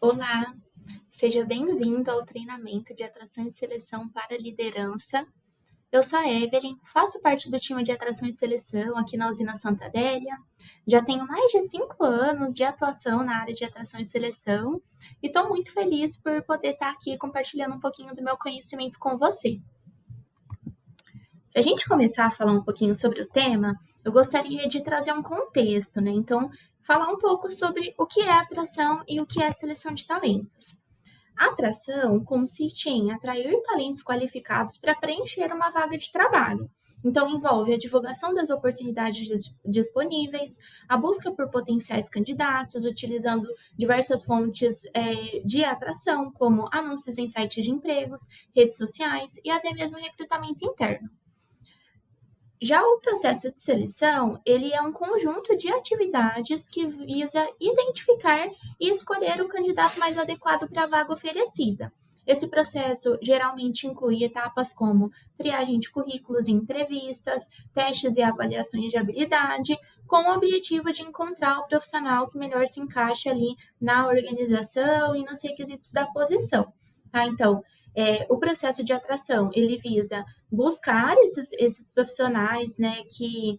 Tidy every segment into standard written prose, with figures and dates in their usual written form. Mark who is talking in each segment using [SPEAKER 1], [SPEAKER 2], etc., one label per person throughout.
[SPEAKER 1] Olá, seja bem-vindo ao treinamento de atração e seleção para liderança. Eu sou a Evelyn, faço parte do time de atração e seleção aqui na usina Santa Adélia. Já tenho mais de 5 anos de atuação na área de atração e seleção e estou muito feliz por poder estar aqui compartilhando um pouquinho do meu conhecimento com você. Para a gente começar a falar um pouquinho sobre o tema, eu gostaria de trazer um contexto, né? Então, falar um pouco sobre o que é atração e o que é seleção de talentos. A atração consiste em atrair talentos qualificados para preencher uma vaga de trabalho. Então, envolve a divulgação das oportunidades disponíveis, a busca por potenciais candidatos, utilizando diversas fontes de atração, como anúncios em sites de empregos, redes sociais e até mesmo recrutamento interno. Já o processo de seleção, ele é um conjunto de atividades que visa identificar e escolher o candidato mais adequado para a vaga oferecida. Esse processo geralmente inclui etapas como triagem de currículos e entrevistas, testes e avaliações de habilidade, com o objetivo de encontrar o profissional que melhor se encaixa ali na organização e nos requisitos da posição. Tá? Então, o processo de atração, ele visa buscar esses profissionais, né, que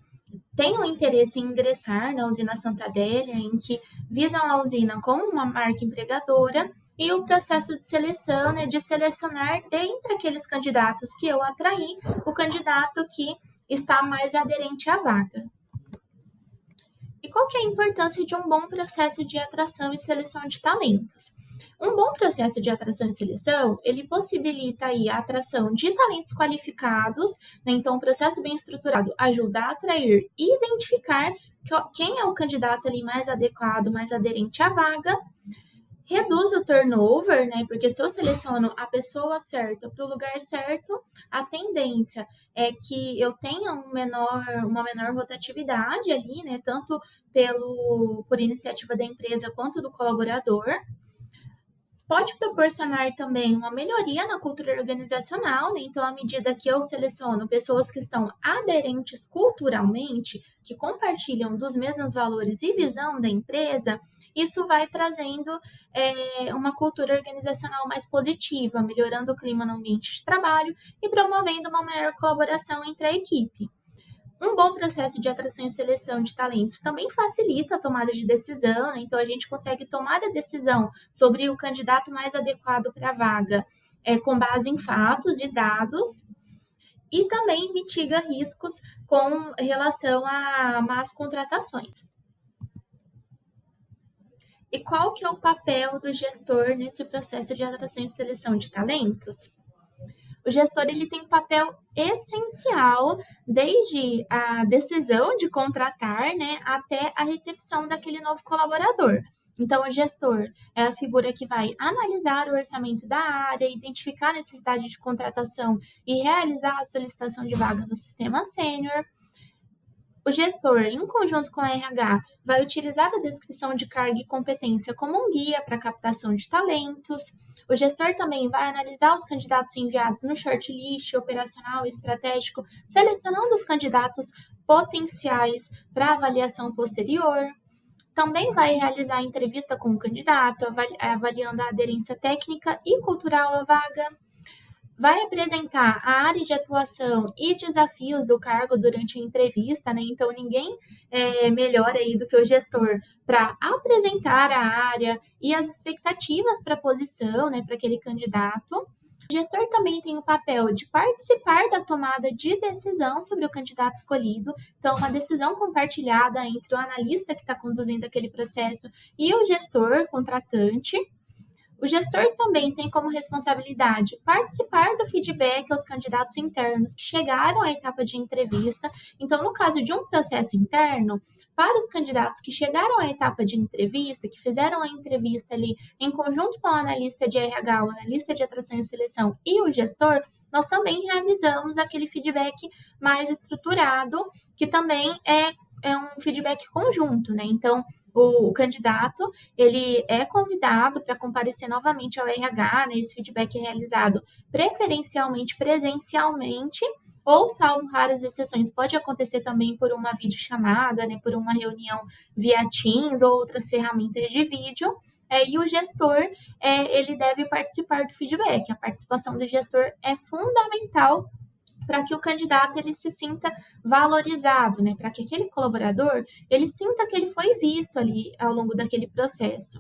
[SPEAKER 1] tenham interesse em ingressar na usina Santa Adélia, em que visam a usina como uma marca empregadora, e o processo de seleção, né, de selecionar dentre aqueles candidatos que eu atraí, o candidato que está mais aderente à vaga. E qual que é a importância de um bom processo de atração e seleção de talentos? Um bom processo de atração e seleção, ele possibilita aí a atração de talentos qualificados, né? Então, um processo bem estruturado ajuda a atrair e identificar quem é o candidato ali mais adequado, mais aderente à vaga, reduz o turnover, né? Porque se eu seleciono a pessoa certa para o lugar certo, a tendência é que eu tenha uma menor rotatividade ali, né? Tanto por iniciativa da empresa quanto do colaborador. Pode proporcionar também uma melhoria na cultura organizacional, né? Então, à medida que eu seleciono pessoas que estão aderentes culturalmente, que compartilham dos mesmos valores e visão da empresa, isso vai trazendo uma cultura organizacional mais positiva, melhorando o clima no ambiente de trabalho e promovendo uma maior colaboração entre a equipe. Um bom processo de atração e seleção de talentos também facilita a tomada de decisão, né? Então a gente consegue tomar a decisão sobre o candidato mais adequado para a vaga, com base em fatos e dados, e também mitiga riscos com relação a más contratações. E qual que é o papel do gestor nesse processo de atração e seleção de talentos? O gestor ele tem um papel essencial desde a decisão de contratar, né, até a recepção daquele novo colaborador. Então, o gestor é a figura que vai analisar o orçamento da área, identificar a necessidade de contratação e realizar a solicitação de vaga no sistema sênior. O gestor, em conjunto com a RH, vai utilizar a descrição de carga e competência como um guia para a captação de talentos. O gestor também vai analisar os candidatos enviados no shortlist operacional e estratégico, selecionando os candidatos potenciais para avaliação posterior. Também vai realizar a entrevista com o candidato, avaliando a aderência técnica e cultural à vaga. Vai apresentar a área de atuação e desafios do cargo durante a entrevista, né? Então, ninguém é melhor aí do que o gestor para apresentar a área e as expectativas para a posição, né, para aquele candidato. O gestor também tem o papel de participar da tomada de decisão sobre o candidato escolhido, então, uma decisão compartilhada entre o analista que está conduzindo aquele processo e o gestor contratante. O gestor também tem como responsabilidade participar do feedback aos candidatos internos que chegaram à etapa de entrevista. Então, no caso de um processo interno, para os candidatos que chegaram à etapa de entrevista, que fizeram a entrevista ali em conjunto com o analista de RH, o analista de atração e seleção e o gestor, nós também realizamos aquele feedback mais estruturado, que também é um feedback conjunto, né? Então, o candidato ele é convidado para comparecer novamente ao RH, né? Esse feedback é realizado preferencialmente presencialmente, ou, salvo raras exceções, pode acontecer também por uma videochamada, né, por uma reunião via Teams ou outras ferramentas de vídeo. E o gestor, ele deve participar do feedback. A participação do gestor é fundamental para que o candidato ele se sinta valorizado, né? Para que aquele colaborador ele sinta que ele foi visto ali ao longo daquele processo.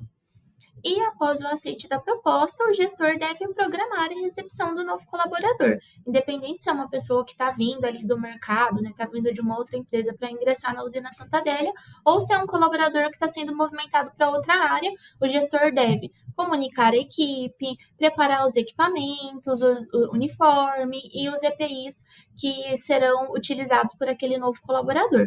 [SPEAKER 1] E após o aceite da proposta, o gestor deve programar a recepção do novo colaborador, independente se é uma pessoa que está vindo ali do mercado, né, está vindo de uma outra empresa para ingressar na usina Santa Adélia, ou se é um colaborador que está sendo movimentado para outra área, o gestor deve comunicar a equipe, preparar os equipamentos, o uniforme e os EPIs que serão utilizados por aquele novo colaborador.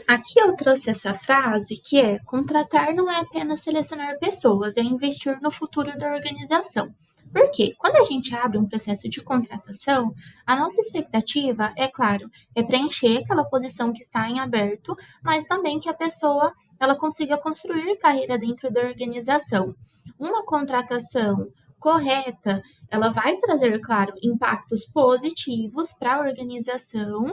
[SPEAKER 1] Aqui eu trouxe essa frase que é: contratar não é apenas selecionar pessoas, é investir no futuro da organização. Por quê? Quando a gente abre um processo de contratação, a nossa expectativa, é claro, é preencher aquela posição que está em aberto, mas também que a pessoa ela consiga construir carreira dentro da organização. Uma contratação correta, ela vai trazer, claro, impactos positivos para a organização,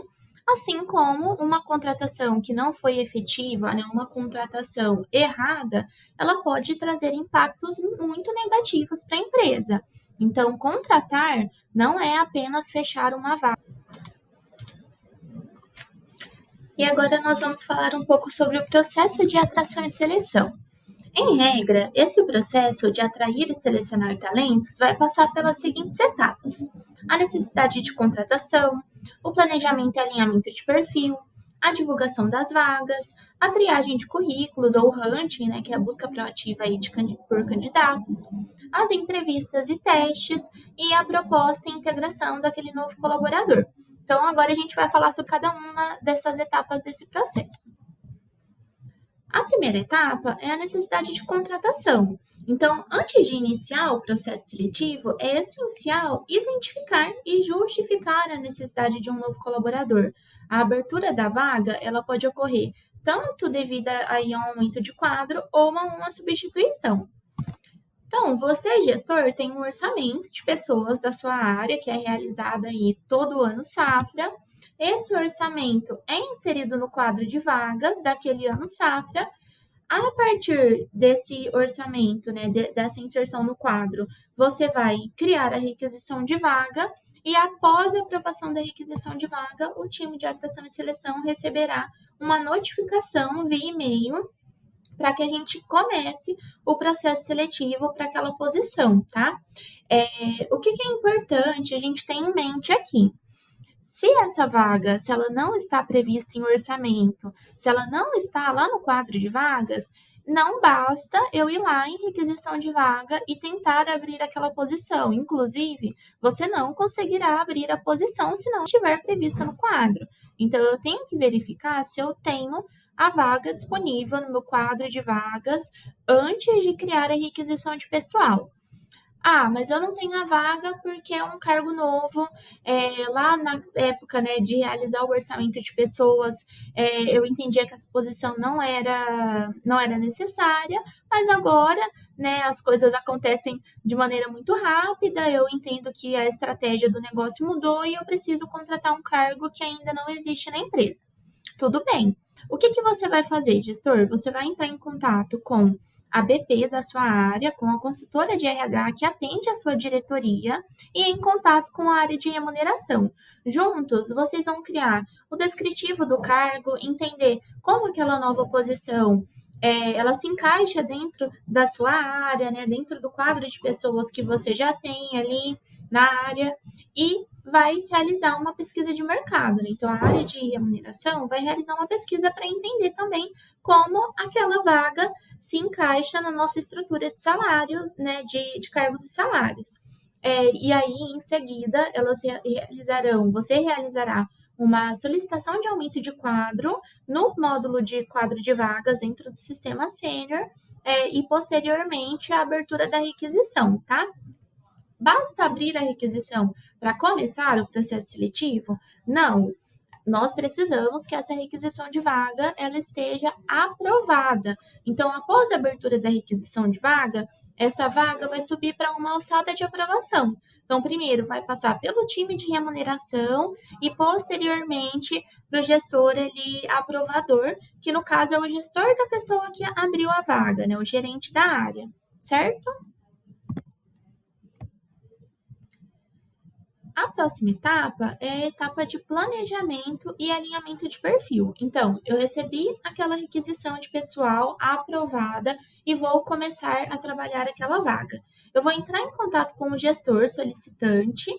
[SPEAKER 1] assim como uma contratação que não foi efetiva, né, uma contratação errada, ela pode trazer impactos muito negativos para a empresa. Então, contratar não é apenas fechar uma vaga. E agora nós vamos falar um pouco sobre o processo de atração e seleção. Em regra, esse processo de atrair e selecionar talentos vai passar pelas seguintes etapas: a necessidade de contratação, o planejamento e alinhamento de perfil, a divulgação das vagas, a triagem de currículos ou hunting, né, que é a busca proativa aí por candidatos, as entrevistas e testes e a proposta e integração daquele novo colaborador. Então, agora a gente vai falar sobre cada uma dessas etapas desse processo. A primeira etapa é a necessidade de contratação. Então, antes de iniciar o processo seletivo, é essencial identificar e justificar a necessidade de um novo colaborador. A abertura da vaga, ela pode ocorrer tanto devido aí a um aumento de quadro ou a uma substituição. Então, você, gestor, tem um orçamento de pessoas da sua área que é realizado aí todo ano safra. Esse orçamento é inserido no quadro de vagas daquele ano safra. A partir desse orçamento, né, dessa inserção no quadro, você vai criar a requisição de vaga e após a aprovação da requisição de vaga, o time de atração e seleção receberá uma notificação via e-mail para que a gente comece o processo seletivo para aquela posição, tá? O que é importante a gente ter em mente aqui? Se essa vaga, se ela não está prevista em orçamento, se ela não está lá no quadro de vagas, não basta eu ir lá em requisição de vaga e tentar abrir aquela posição. Inclusive, você não conseguirá abrir a posição se não estiver prevista no quadro. Então, eu tenho que verificar se eu tenho a vaga disponível no meu quadro de vagas antes de criar a requisição de pessoal. Ah, mas eu não tenho a vaga porque é um cargo novo. Lá na época, né, de realizar o orçamento de pessoas, eu entendia que essa posição não era necessária, mas agora, né, as coisas acontecem de maneira muito rápida. Eu entendo que a estratégia do negócio mudou e eu preciso contratar um cargo que ainda não existe na empresa. Tudo bem. O que você vai fazer, gestor? Você vai entrar em contato com a BP da sua área, com a consultora de RH que atende a sua diretoria e em contato com a área de remuneração. Juntos, vocês vão criar o descritivo do cargo, entender como aquela nova posição ela se encaixa dentro da sua área, né, dentro do quadro de pessoas que você já tem ali na área e vai realizar uma pesquisa de mercado, né? Então, a área de remuneração vai realizar uma pesquisa para entender também como aquela vaga se encaixa na nossa estrutura de salário, né, de cargos e salários. E aí, em seguida, você realizará uma solicitação de aumento de quadro no módulo de quadro de vagas dentro do sistema sênior e, posteriormente, a abertura da requisição, tá? Basta abrir a requisição para começar o processo seletivo? Não. Nós precisamos que essa requisição de vaga ela esteja aprovada. Então, após a abertura da requisição de vaga, essa vaga vai subir para uma alçada de aprovação. Então, primeiro vai passar pelo time de remuneração e posteriormente para o gestor ali aprovador, que no caso é o gestor da pessoa que abriu a vaga, né? O gerente da área, certo? A próxima etapa é a etapa de planejamento e alinhamento de perfil. Então, eu recebi aquela requisição de pessoal aprovada e vou começar a trabalhar aquela vaga. Eu vou entrar em contato com o gestor solicitante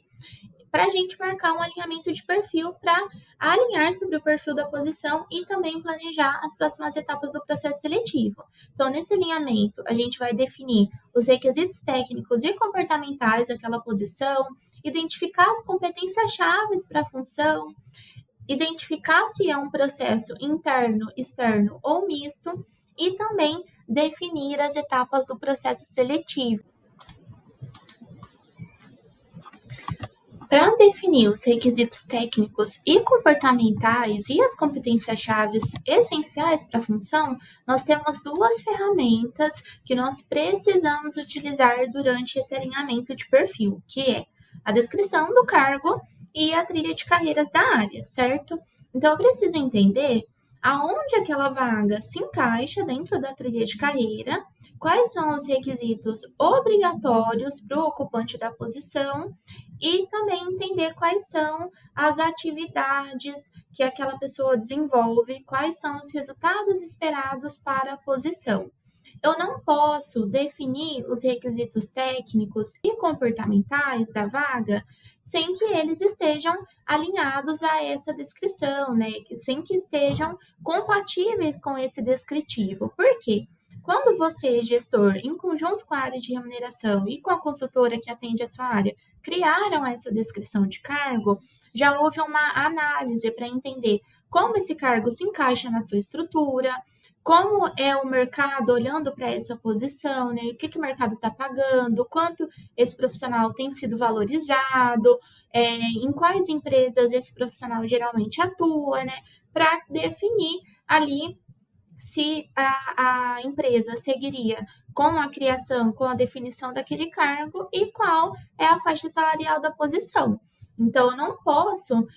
[SPEAKER 1] para a gente marcar um alinhamento de perfil para alinhar sobre o perfil da posição e também planejar as próximas etapas do processo seletivo. Então, nesse alinhamento, a gente vai definir os requisitos técnicos e comportamentais daquela posição, identificar as competências chaves para a função, identificar se é um processo interno, externo ou misto e também definir as etapas do processo seletivo. Para definir os requisitos técnicos e comportamentais e as competências-chave essenciais para a função, nós temos duas ferramentas que nós precisamos utilizar durante esse alinhamento de perfil, que é a descrição do cargo e a trilha de carreiras da área, certo? Então, eu preciso entender aonde aquela vaga se encaixa dentro da trilha de carreira, quais são os requisitos obrigatórios para o ocupante da posição e também entender quais são as atividades que aquela pessoa desenvolve, quais são os resultados esperados para a posição. Eu não posso definir os requisitos técnicos e comportamentais da vaga sem que eles estejam alinhados a essa descrição, né? Sem que estejam compatíveis com esse descritivo. Por quê? Quando você, gestor, em conjunto com a área de remuneração e com a consultora que atende a sua área, criaram essa descrição de cargo, já houve uma análise para entender como esse cargo se encaixa na sua estrutura, como é o mercado olhando para essa posição, né? O que o mercado está pagando, quanto esse profissional tem sido valorizado, em quais empresas esse profissional geralmente atua, né? Para definir ali se a empresa seguiria com a criação, com a definição daquele cargo e qual é a faixa salarial da posição. Então, eu não posso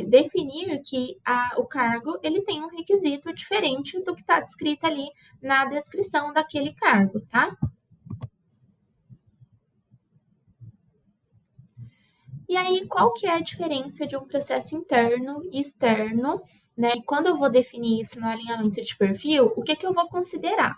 [SPEAKER 1] definir que o cargo ele tem um requisito diferente do que está descrito ali na descrição daquele cargo, tá? E aí, qual que é a diferença de um processo interno e externo, né? E quando eu vou definir isso no alinhamento de perfil, o que que eu vou considerar?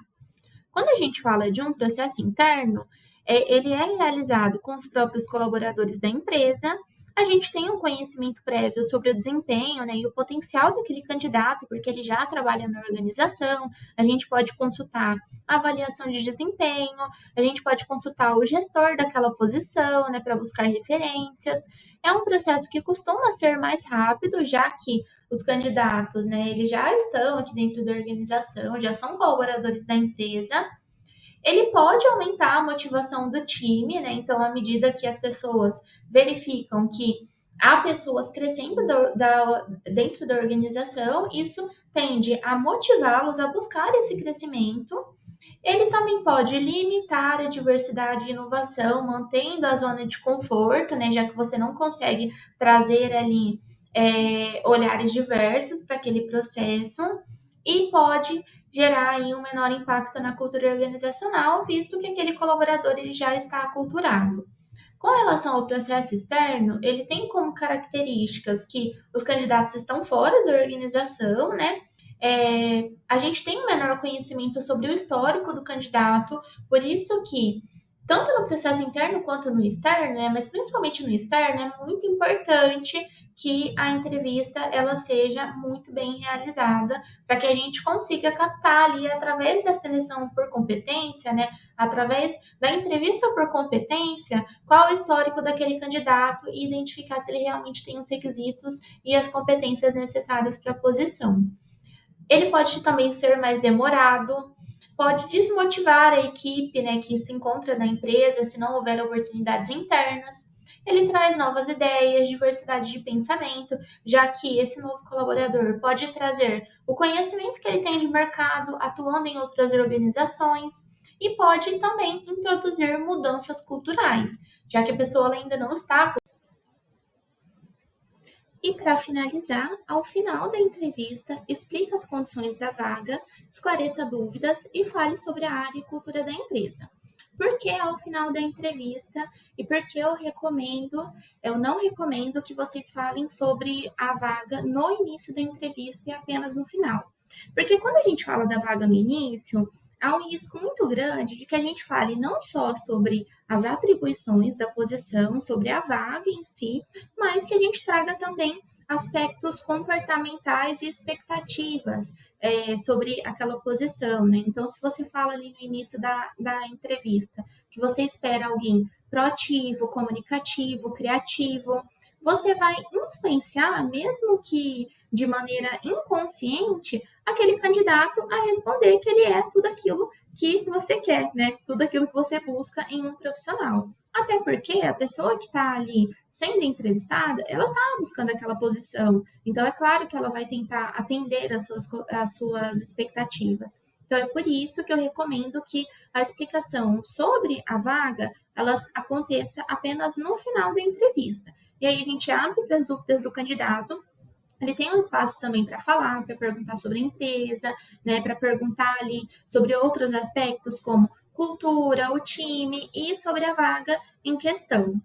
[SPEAKER 1] Quando a gente fala de um processo interno, ele é realizado com os próprios colaboradores da empresa. A gente tem um conhecimento prévio sobre o desempenho, né, e o potencial daquele candidato, porque ele já trabalha na organização. A gente pode consultar a avaliação de desempenho, a gente pode consultar o gestor daquela posição, né, para buscar referências. É um processo que costuma ser mais rápido, já que os candidatos, né, eles já estão aqui dentro da organização, já são colaboradores da empresa. Ele pode aumentar a motivação do time, né? Então, à medida que as pessoas verificam que há pessoas crescendo dentro da organização, isso tende a motivá-los a buscar esse crescimento. Ele também pode limitar a diversidade e inovação, mantendo a zona de conforto, né? Já que você não consegue trazer ali olhares diversos para aquele processo, e pode gerar aí um menor impacto na cultura organizacional, visto que aquele colaborador ele já está aculturado. Com relação ao processo externo, ele tem como características que os candidatos estão fora da organização, né? A gente tem um menor conhecimento sobre o histórico do candidato, por isso que tanto no processo interno quanto no externo, né, mas principalmente no externo, é muito importante que a entrevista ela seja muito bem realizada para que a gente consiga captar ali através da seleção por competência, né, através da entrevista por competência, qual é o histórico daquele candidato e identificar se ele realmente tem os requisitos e as competências necessárias para a posição. Ele pode também ser mais demorado, pode desmotivar a equipe, né, que se encontra na empresa se não houver oportunidades internas. Ele traz novas ideias, diversidade de pensamento, já que esse novo colaborador pode trazer o conhecimento que ele tem de mercado, atuando em outras organizações, e pode também introduzir mudanças culturais, já que a pessoa ainda não está. E para finalizar, ao final da entrevista, explique as condições da vaga, esclareça dúvidas e fale sobre a área e cultura da empresa. Por que ao final da entrevista e por que eu não recomendo que vocês falem sobre a vaga no início da entrevista e apenas no final. Porque quando a gente fala da vaga no início, há um risco muito grande de que a gente fale não só sobre as atribuições da posição, sobre a vaga em si, mas que a gente traga também aspectos comportamentais e expectativas sobre aquela posição, né? Então, se você fala ali no início da entrevista que você espera alguém proativo, comunicativo, criativo, você vai influenciar, mesmo que de maneira inconsciente, aquele candidato a responder que ele é tudo aquilo que você quer, né? Tudo aquilo que você busca em um profissional. Até porque a pessoa que está ali sendo entrevistada, ela está buscando aquela posição. Então, é claro que ela vai tentar atender as suas expectativas. Então, é por isso que eu recomendo que a explicação sobre a vaga, ela aconteça apenas no final da entrevista. E aí a gente abre para as dúvidas do candidato. Ele tem um espaço também para falar, para perguntar sobre a empresa, né, para perguntar ali sobre outros aspectos como cultura, o time e sobre a vaga em questão.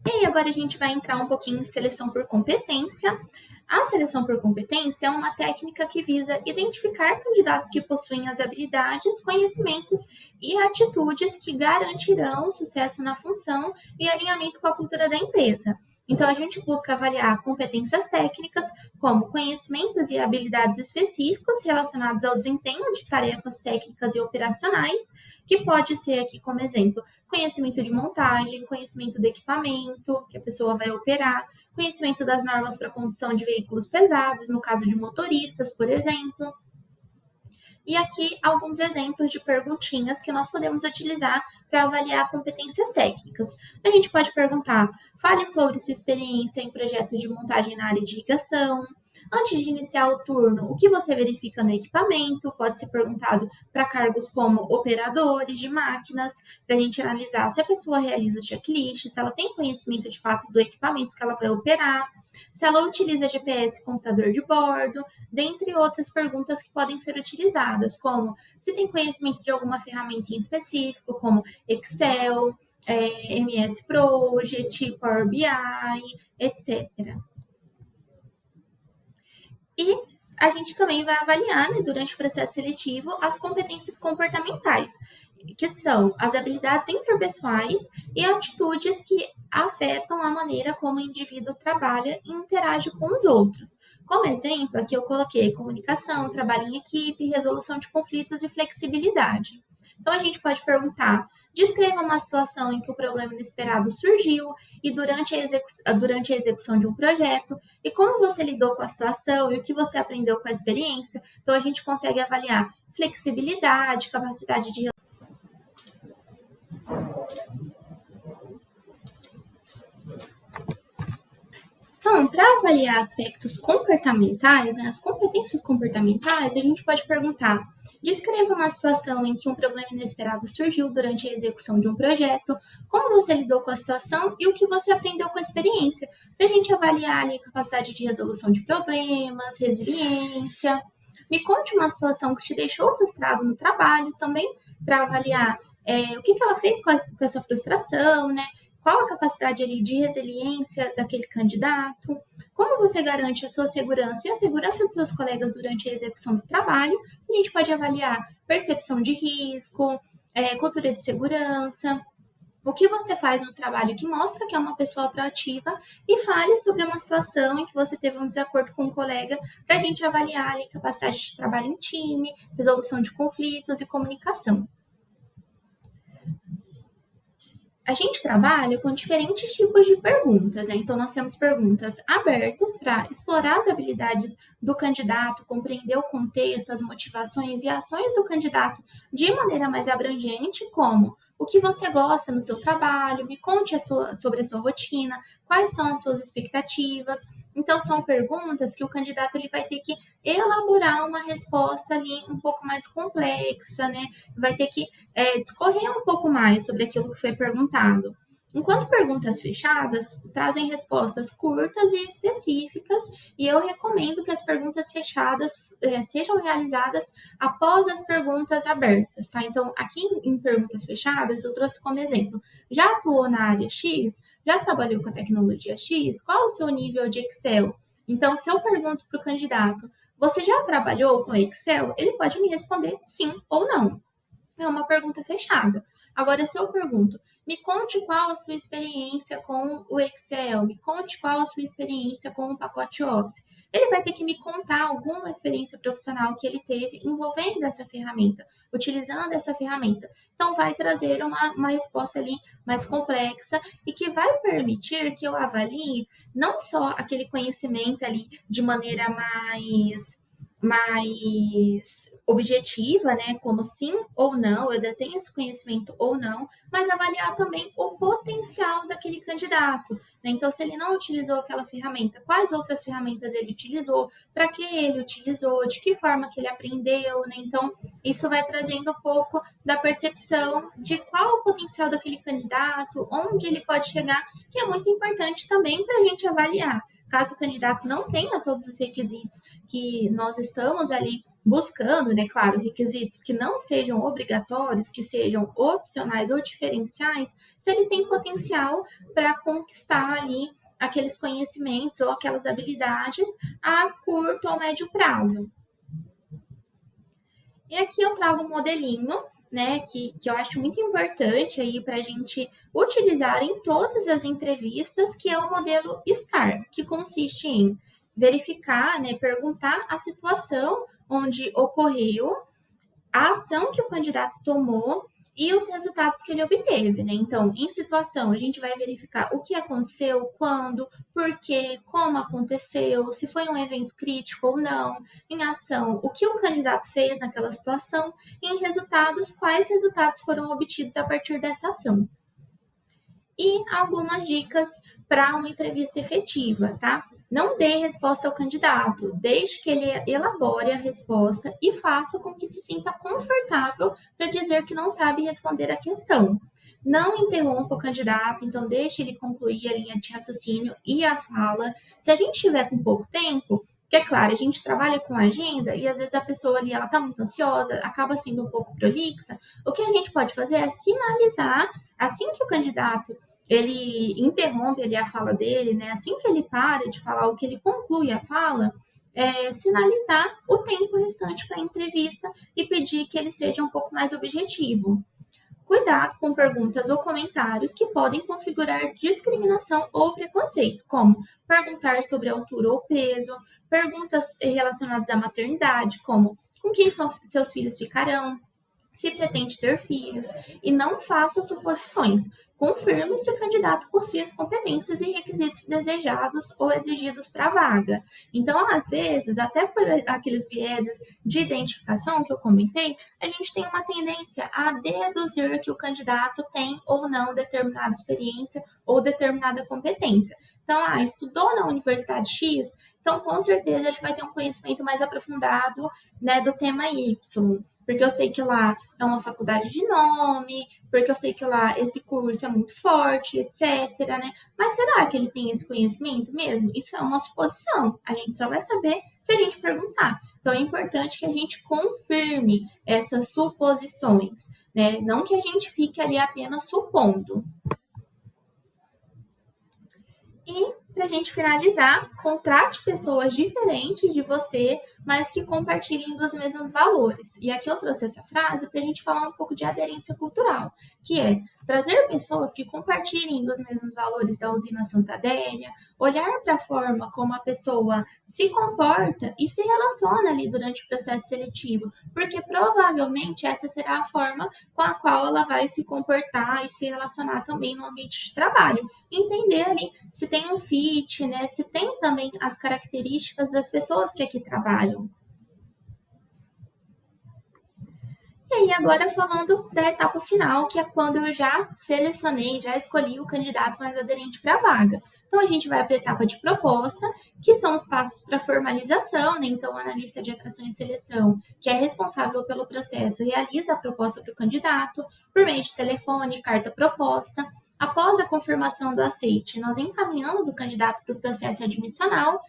[SPEAKER 1] E aí agora a gente vai entrar um pouquinho em seleção por competência. A seleção por competência é uma técnica que visa identificar candidatos que possuem as habilidades, conhecimentos e atitudes que garantirão sucesso na função e alinhamento com a cultura da empresa. Então, a gente busca avaliar competências técnicas, como conhecimentos e habilidades específicos relacionados ao desempenho de tarefas técnicas e operacionais, que pode ser aqui como exemplo conhecimento de montagem, conhecimento do equipamento que a pessoa vai operar, conhecimento das normas para condução de veículos pesados, no caso de motoristas, por exemplo. E aqui alguns exemplos de perguntinhas que nós podemos utilizar para avaliar competências técnicas. A gente pode perguntar: fale sobre sua experiência em projetos de montagem na área de irrigação. Antes de iniciar o turno, o que você verifica no equipamento? Pode ser perguntado para cargos como operadores de máquinas, para a gente analisar se a pessoa realiza o checklist, se ela tem conhecimento de fato do equipamento que ela vai operar, se ela utiliza GPS e computador de bordo, dentre outras perguntas que podem ser utilizadas, como se tem conhecimento de alguma ferramenta em específico, como Excel, MS Project, Power BI, etc. E a gente também vai avaliar, né, durante o processo seletivo, as competências comportamentais, que são as habilidades interpessoais e atitudes que afetam a maneira como o indivíduo trabalha e interage com os outros. Como exemplo, aqui eu coloquei comunicação, trabalho em equipe, resolução de conflitos e flexibilidade. Então, a gente pode perguntar: descreva uma situação em que o problema inesperado surgiu e durante a execução de um projeto, e como você lidou com a situação e o que você aprendeu com a experiência. Então, a gente consegue avaliar flexibilidade, capacidade de. Então, para avaliar aspectos comportamentais, né, as competências comportamentais, a gente pode perguntar: descreva uma situação em que um problema inesperado surgiu durante a execução de um projeto, como você lidou com a situação e o que você aprendeu com a experiência, para a gente avaliar ali capacidade de resolução de problemas, resiliência. Me conte uma situação que te deixou frustrado no trabalho, também para avaliar o que ela fez com essa frustração, né? Qual a capacidade ali de resiliência daquele candidato, como você garante a sua segurança e a segurança dos seus colegas durante a execução do trabalho. A gente pode avaliar percepção de risco, cultura de segurança, o que você faz no trabalho que mostra que é uma pessoa proativa, e fale sobre uma situação em que você teve um desacordo com um colega, para a gente avaliar ali capacidade de trabalho em time, resolução de conflitos e comunicação. A gente trabalha com diferentes tipos de perguntas, né? Então, nós temos perguntas abertas para explorar as habilidades do candidato, compreender o contexto, as motivações e ações do candidato de maneira mais abrangente, como o que você gosta no seu trabalho, me conte sobre a sua rotina, quais são as suas expectativas. Então, são perguntas que o candidato ele vai ter que elaborar uma resposta ali um pouco mais complexa, né? Vai ter que discorrer um pouco mais sobre aquilo que foi perguntado. Enquanto perguntas fechadas trazem respostas curtas e específicas, e eu recomendo que as perguntas fechadas sejam realizadas após as perguntas abertas, tá? Então, aqui em perguntas fechadas, eu trouxe como exemplo: já atuou na área X? Já trabalhou com a tecnologia X? Qual o seu nível de Excel? Então, se eu pergunto para o candidato: você já trabalhou com Excel? Ele pode me responder sim ou não. É uma pergunta fechada. Agora, se eu pergunto, me conte qual a sua experiência com o Excel, me conte qual a sua experiência com o pacote Office. Ele vai ter que me contar alguma experiência profissional que ele teve envolvendo essa ferramenta, utilizando essa ferramenta. Então, vai trazer uma resposta ali mais complexa e que vai permitir que eu avalie não só aquele conhecimento ali de maneira mais objetiva, né, como sim ou não, eu detenho esse conhecimento ou não, mas avaliar também o potencial daquele candidato, né? Então, se ele não utilizou aquela ferramenta, quais outras ferramentas ele utilizou, para que ele utilizou, de que forma que ele aprendeu, né? Então, isso vai trazendo um pouco da percepção de qual o potencial daquele candidato, onde ele pode chegar, que é muito importante também para a gente avaliar. Caso o candidato não tenha todos os requisitos que nós estamos ali buscando, né, claro, requisitos que não sejam obrigatórios, que sejam opcionais ou diferenciais, se ele tem potencial para conquistar ali aqueles conhecimentos ou aquelas habilidades a curto ou médio prazo. E aqui eu trago um modelinho, né, que eu acho muito importante aí para a gente utilizar em todas as entrevistas, que é o modelo STAR, que consiste em verificar, né, perguntar a situação onde ocorreu, a ação que o candidato tomou e os resultados que ele obteve, né? Então, em situação, a gente vai verificar o que aconteceu, quando, por quê, como aconteceu, se foi um evento crítico ou não. Em ação, o que o candidato fez naquela situação. E em resultados, quais resultados foram obtidos a partir dessa ação. E algumas dicas para uma entrevista efetiva, tá? Não dê resposta ao candidato, deixe que ele elabore a resposta e faça com que se sinta confortável para dizer que não sabe responder a questão. Não interrompa o candidato, então deixe ele concluir a linha de raciocínio e a fala. Se a gente tiver com pouco tempo, que é claro, a gente trabalha com agenda e às vezes a pessoa ali ela tá muito ansiosa, acaba sendo um pouco prolixa. O que a gente pode fazer é sinalizar assim que o candidato ele interrompe ali a fala dele, né? Assim que ele para de falar, o que ele conclui a fala, sinalizar o tempo restante para a entrevista e pedir que ele seja um pouco mais objetivo. Cuidado com perguntas ou comentários que podem configurar discriminação ou preconceito, como perguntar sobre altura ou peso, perguntas relacionadas à maternidade, como com quem seus filhos ficarão, se pretende ter filhos, e não faça suposições. Confirme se o candidato possui as competências e requisitos desejados ou exigidos para a vaga. Então, às vezes, até por aqueles vieses de identificação que eu comentei, a gente tem uma tendência a deduzir que o candidato tem ou não determinada experiência ou determinada competência. Então, estudou na Universidade X, então com certeza ele vai ter um conhecimento mais aprofundado, né, do tema Y, porque eu sei que lá é uma faculdade de nome, porque eu sei que lá esse curso é muito forte, etc, né? Mas será que ele tem esse conhecimento mesmo? Isso é uma suposição. A gente só vai saber se a gente perguntar. Então é importante que a gente confirme essas suposições, né? Não que a gente fique ali apenas supondo. E para a gente finalizar, contrate pessoas diferentes de você, mas que compartilhem dos mesmos valores. E aqui eu trouxe essa frase para a gente falar um pouco de aderência cultural, que é trazer pessoas que compartilhem dos mesmos valores da usina Santa Adélia, olhar para a forma como a pessoa se comporta e se relaciona ali durante o processo seletivo, porque provavelmente essa será a forma com a qual ela vai se comportar e se relacionar também no ambiente de trabalho. Entender ali se tem um fit, né? Se tem também as características das pessoas que aqui trabalham. E aí, agora falando da etapa final, que é quando eu já selecionei, já escolhi o candidato mais aderente para a vaga. Então, a gente vai para a etapa de proposta, que são os passos para formalização, né? Então, o analista de atração e seleção, que é responsável pelo processo, realiza a proposta para o candidato por meio de telefone, carta proposta. Após a confirmação do aceite, nós encaminhamos o candidato para o processo admissional.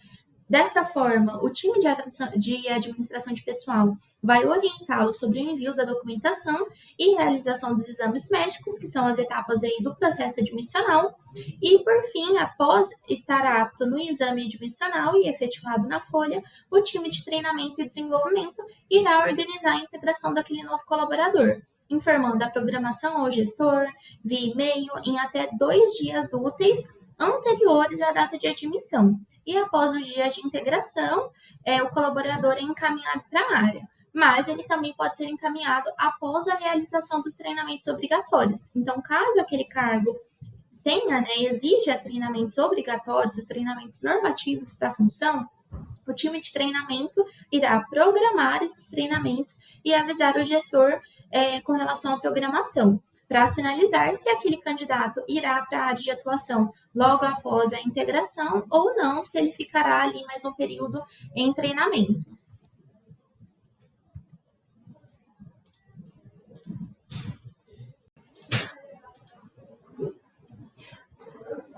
[SPEAKER 1] Dessa forma, o time de administração de pessoal vai orientá-lo sobre o envio da documentação e realização dos exames médicos, que são as etapas aí do processo admissional. E, por fim, após estar apto no exame admissional e efetivado na folha, o time de treinamento e desenvolvimento irá organizar a integração daquele novo colaborador, informando a programação ao gestor via e-mail em até 2 dias úteis anteriores à data de admissão. E após os dias de integração, o colaborador é encaminhado para a área. Mas ele também pode ser encaminhado após a realização dos treinamentos obrigatórios. Então, caso aquele cargo tenha, né, exija treinamentos obrigatórios, os treinamentos normativos para a função, o time de treinamento irá programar esses treinamentos e avisar o gestor com relação à programação, para sinalizar se aquele candidato irá para a área de atuação logo após a integração ou não, se ele ficará ali mais um período em treinamento.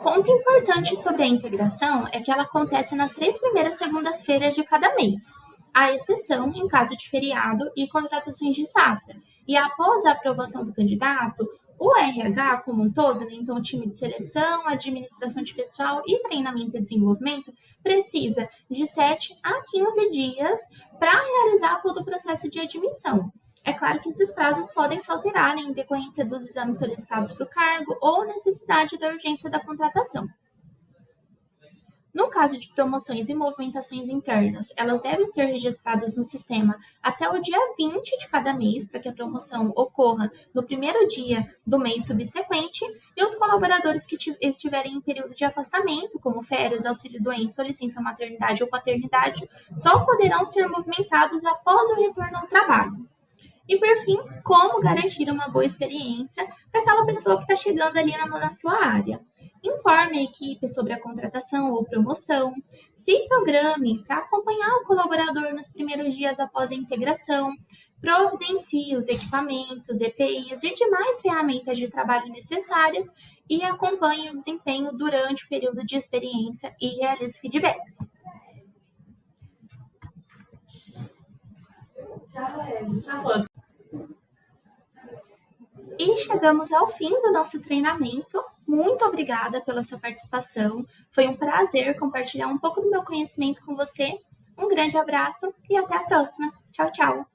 [SPEAKER 1] Ponto importante sobre a integração é que ela acontece nas 3 primeiras segundas-feiras de cada mês, à exceção em caso de feriado e contratações de safra. E após a aprovação do candidato, o RH como um todo, né, então o time de seleção, administração de pessoal e treinamento e desenvolvimento, precisa de 7 a 15 dias para realizar todo o processo de admissão. É claro que esses prazos podem se alterar, né, em decorrência dos exames solicitados para o cargo ou necessidade da urgência da contratação. No caso de promoções e movimentações internas, elas devem ser registradas no sistema até o dia 20 de cada mês, para que a promoção ocorra no primeiro dia do mês subsequente, e os colaboradores que estiverem em período de afastamento, como férias, auxílio-doença ou licença maternidade ou paternidade, só poderão ser movimentados após o retorno ao trabalho. E, por fim, como garantir uma boa experiência para aquela pessoa que está chegando ali na sua área. Informe a equipe sobre a contratação ou promoção, se programe para acompanhar o colaborador nos primeiros dias após a integração, providencie os equipamentos, EPIs e demais ferramentas de trabalho necessárias e acompanhe o desempenho durante o período de experiência e realize feedbacks. E chegamos ao fim do nosso treinamento. Muito obrigada pela sua participação. Foi um prazer compartilhar um pouco do meu conhecimento com você. Um grande abraço e até a próxima. Tchau, tchau!